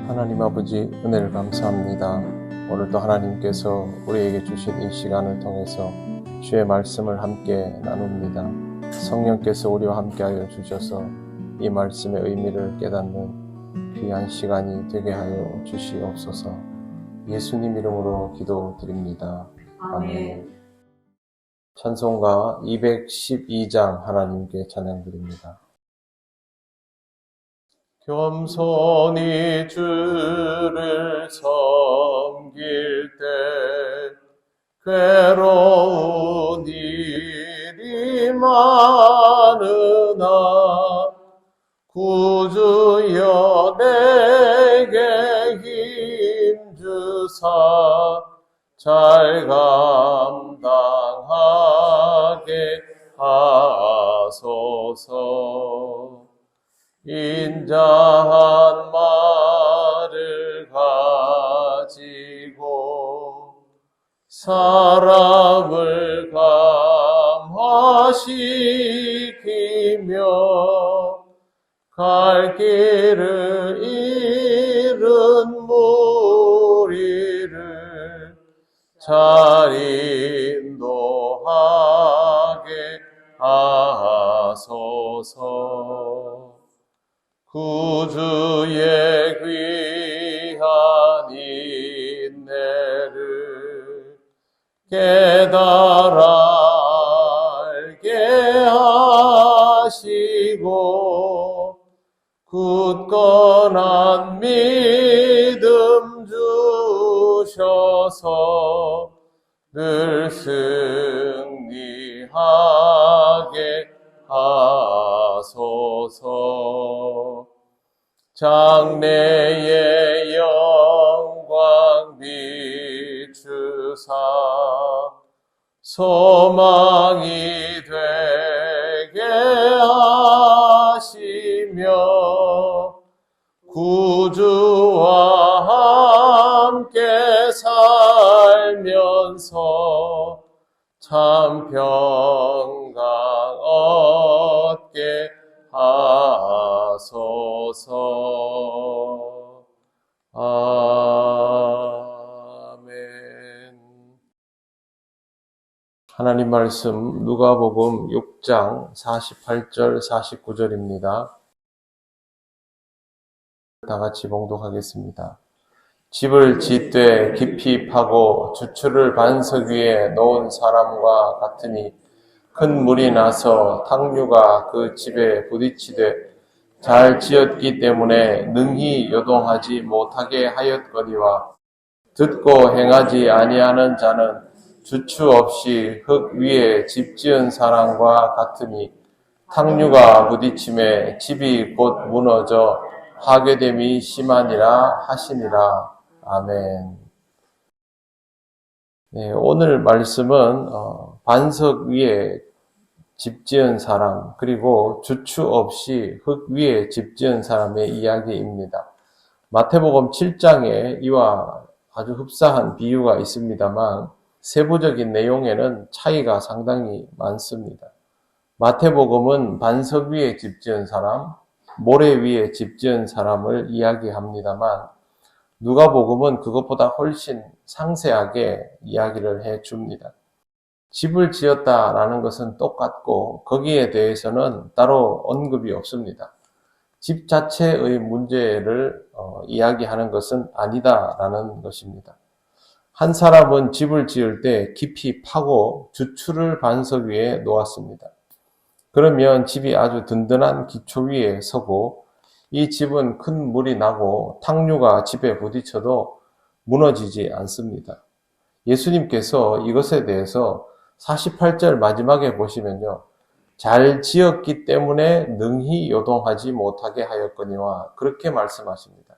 하나님 아버지, 은혜를 감사합니다. 오늘도 하나님께서 우리에게 주신 이 시간을 통해서 주의 말씀을 함께 나눕니다. 성령께서 우리와 함께하여 주셔서 이 말씀의 의미를 깨닫는 귀한 시간이 되게 하여 주시옵소서. 예수님 이름으로 기도드립니다. 아멘. 찬송가 212장 하나님께 찬양드립니다. 겸손히 주를 섬길 때 괴로운 일이 많으나 구주여 내게 힘 주사 잘 감당하게 하소서. 인자한 말을 가지고 사람을 감화시키며 갈 길을 잃은 무리를 잘 인도하게 하소서. 구주의 귀한 인내를 깨달아 알게 하시고 굳건한 믿음 주셔서 늘 승리하게 하소서. 장래의 영광 비추사 소망이 되게 하시며 구주와 함께 살면서 참 평강 얻게 하소서. 아멘. 하나님 말씀 누가복음 6장 48절 49절입니다. 다 같이 봉독하겠습니다. 집을 짓되 깊이 파고 주추를 반석 위에 놓은 사람과 같으니 큰 물이 나서 탕류가 그 집에 부딪히되 잘 지었기 때문에 능히 요동하지 못하게 하였거니와 듣고 행하지 아니하는 자는 주추 없이 흙 위에 집 지은 사람과 같으니 탕류가 부딪힘에 집이 곧 무너져 파괴됨이 심하니라 하시니라. 아멘. 네, 오늘 말씀은 반석 위에 집 지은 사람, 그리고 주추 없이 흙 위에 집 지은 사람의 이야기입니다. 마태복음 7장에 이와 아주 흡사한 비유가 있습니다만 세부적인 내용에는 차이가 상당히 많습니다. 마태복음은 반석 위에 집 지은 사람, 모래 위에 집 지은 사람을 이야기합니다만 누가복음은 그것보다 훨씬 상세하게 이야기를 해줍니다. 집을 지었다라는 것은 똑같고 거기에 대해서는 따로 언급이 없습니다. 집 자체의 문제를 이야기하는 것은 아니다라는 것입니다. 한 사람은 집을 지을 때 깊이 파고 주추를 반석 위에 놓았습니다. 그러면 집이 아주 든든한 기초 위에 서고 이 집은 큰 물이 나고 탕류가 집에 부딪혀도 무너지지 않습니다. 예수님께서 이것에 대해서 48절 마지막에 보시면요. 잘 지었기 때문에 능히 요동하지 못하게 하였거니와 그렇게 말씀하십니다.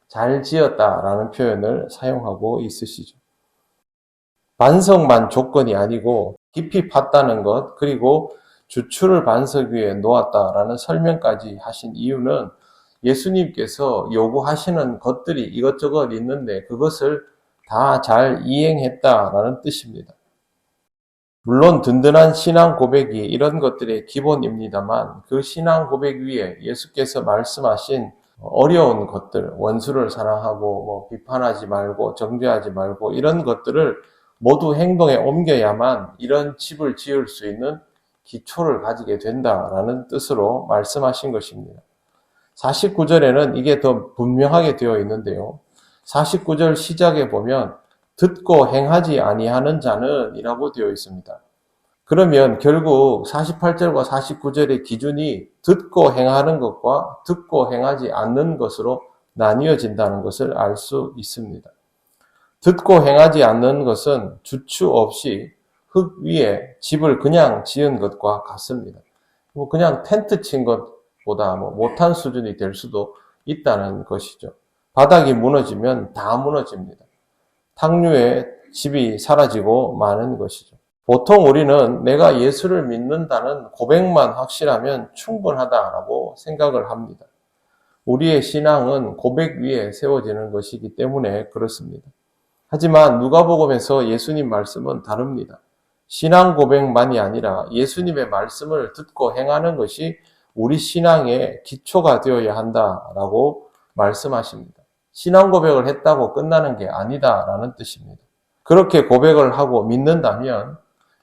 잘 지었다라는 표현을 사용하고 있으시죠. 반석만 조건이 아니고 깊이 팠다는 것, 그리고 주추를 반석 위에 놓았다라는 설명까지 하신 이유는 예수님께서 요구하시는 것들이 이것저것 있는데 그것을 다 잘 이행했다라는 뜻입니다. 물론 든든한 신앙 고백이 이런 것들의 기본입니다만 그 신앙 고백 위에 예수께서 말씀하신 어려운 것들, 원수를 사랑하고 비판하지 말고 정죄하지 말고 이런 것들을 모두 행동에 옮겨야만 이런 집을 지을 수 있는 기초를 가지게 된다라는 뜻으로 말씀하신 것입니다. 49절에는 이게 더 분명하게 되어 있는데요. 49절 시작에 보면 듣고 행하지 아니하는 자는 이라고 되어 있습니다. 그러면 결국 48절과 49절의 기준이 듣고 행하는 것과 듣고 행하지 않는 것으로 나뉘어진다는 것을 알 수 있습니다. 듣고 행하지 않는 것은 주추 없이 흙 위에 집을 그냥 지은 것과 같습니다. 그냥 텐트 친 것보다 못한 수준이 될 수도 있다는 것이죠. 바닥이 무너지면 다 무너집니다. 탕류에 집이 사라지고 마는 것이죠. 보통 우리는 내가 예수를 믿는다는 고백만 확실하면 충분하다라고 생각을 합니다. 우리의 신앙은 고백 위에 세워지는 것이기 때문에 그렇습니다. 하지만 누가복음에서 예수님 말씀은 다릅니다. 신앙 고백만이 아니라 예수님의 말씀을 듣고 행하는 것이 우리 신앙의 기초가 되어야 한다라고 말씀하십니다. 신앙 고백을 했다고 끝나는 게 아니다라는 뜻입니다. 그렇게 고백을 하고 믿는다면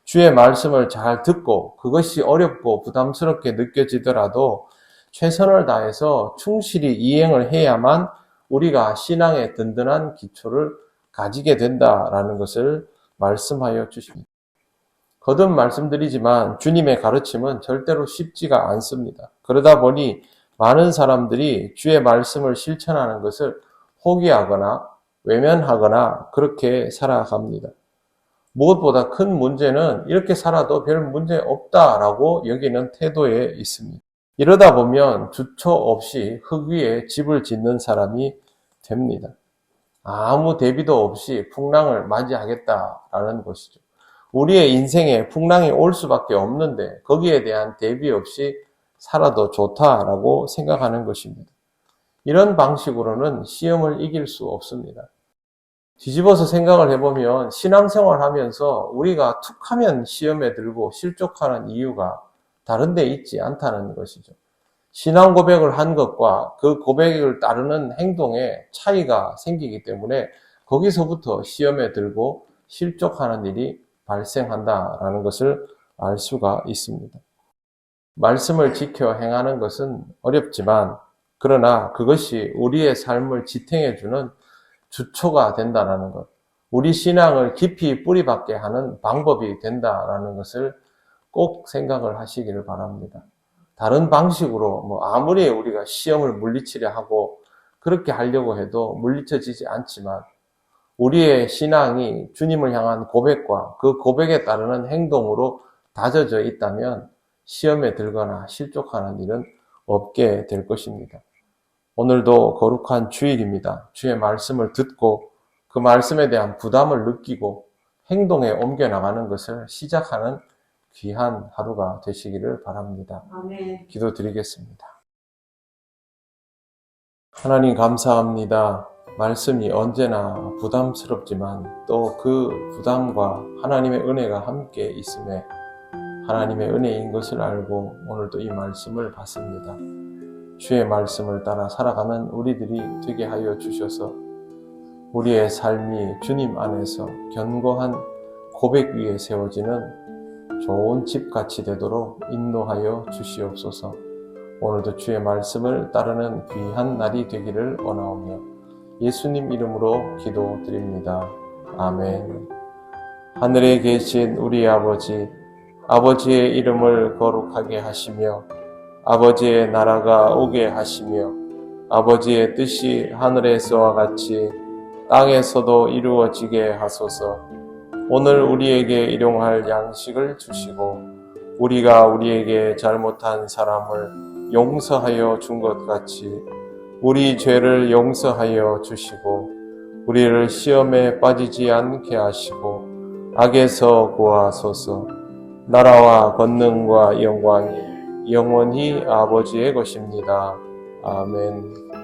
주의 말씀을 잘 듣고 그것이 어렵고 부담스럽게 느껴지더라도 최선을 다해서 충실히 이행을 해야만 우리가 신앙의 든든한 기초를 가지게 된다라는 것을 말씀하여 주십니다. 거듭 말씀드리지만 주님의 가르침은 절대로 쉽지가 않습니다. 그러다 보니 많은 사람들이 주의 말씀을 실천하는 것을 포기하거나 외면하거나 그렇게 살아갑니다. 무엇보다 큰 문제는 이렇게 살아도 별 문제 없다라고 여기는 태도에 있습니다. 이러다 보면 주초 없이 흙 위에 집을 짓는 사람이 됩니다. 아무 대비도 없이 풍랑을 맞이하겠다라는 것이죠. 우리의 인생에 풍랑이 올 수밖에 없는데 거기에 대한 대비 없이 살아도 좋다라고 생각하는 것입니다. 이런 방식으로는 시험을 이길 수 없습니다. 뒤집어서 생각을 해보면 신앙생활 하면서 우리가 툭하면 시험에 들고 실족하는 이유가 다른 데 있지 않다는 것이죠. 신앙 고백을 한 것과 그 고백을 따르는 행동에 차이가 생기기 때문에 거기서부터 시험에 들고 실족하는 일이 발생한다라는 것을 알 수가 있습니다. 말씀을 지켜 행하는 것은 어렵지만 그러나 그것이 우리의 삶을 지탱해주는 주초가 된다는 것, 우리 신앙을 깊이 뿌리박게 하는 방법이 된다는 것을 꼭 생각을 하시기를 바랍니다. 다른 방식으로 아무리 우리가 시험을 물리치려 하고 그렇게 하려고 해도 물리쳐지지 않지만 우리의 신앙이 주님을 향한 고백과 그 고백에 따르는 행동으로 다져져 있다면 시험에 들거나 실족하는 일은 없게 될 것입니다. 오늘도 거룩한 주일입니다. 주의 말씀을 듣고 그 말씀에 대한 부담을 느끼고 행동에 옮겨나가는 것을 시작하는 귀한 하루가 되시기를 바랍니다. 아멘. 기도드리겠습니다. 하나님 감사합니다. 말씀이 언제나 부담스럽지만 또 그 부담과 하나님의 은혜가 함께 있음에 하나님의 은혜인 것을 알고 오늘도 이 말씀을 받습니다. 주의 말씀을 따라 살아가는 우리들이 되게 하여 주셔서 우리의 삶이 주님 안에서 견고한 고백 위에 세워지는 좋은 집같이 되도록 인도하여 주시옵소서. 오늘도 주의 말씀을 따르는 귀한 날이 되기를 원하오며 예수님 이름으로 기도드립니다. 아멘. 하늘에 계신 우리 아버지, 아버지의 이름을 거룩하게 하시며 아버지의 나라가 오게 하시며 아버지의 뜻이 하늘에서와 같이 땅에서도 이루어지게 하소서. 오늘 우리에게 일용할 양식을 주시고 우리가 우리에게 잘못한 사람을 용서하여 준 것 같이 우리 죄를 용서하여 주시고 우리를 시험에 빠지지 않게 하시고 악에서 구하소서. 나라와 권능과 영광이 영원히 아버지의 것입니다. 아멘.